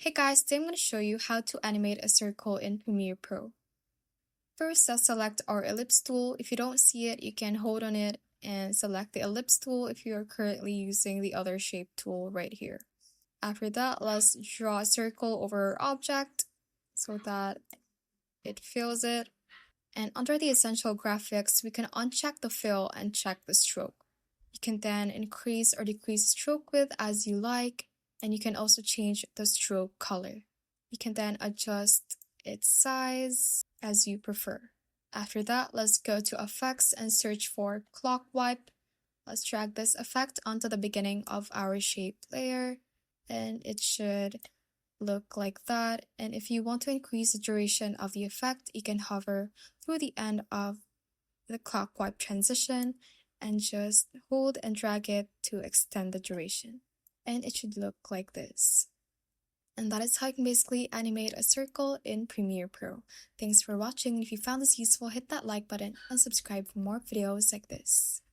Hey guys, today I'm going to show you how to animate a circle in Premiere Pro. First, let's select our ellipse tool. If you don't see it, you can hold on it and select the ellipse tool if you are currently using the other shape tool right here. After that, let's draw a circle over our object so that it fills it. And under the essential graphics, we can uncheck the fill and check the stroke. You can then increase or decrease stroke width as you like, and you can also change the stroke color. You can then adjust its size as you prefer. After that, let's go to Effects and search for Clock Wipe. Let's drag this effect onto the beginning of our shape layer, and it should look like that. And if you want to increase the duration of the effect, you can hover through the end of the clock wipe transition and just hold and drag it to extend the duration. And it should look like this. And that is how you can basically animate a circle in Premiere Pro. Thanks for watching. If you found this useful, hit that like button and subscribe for more videos like this.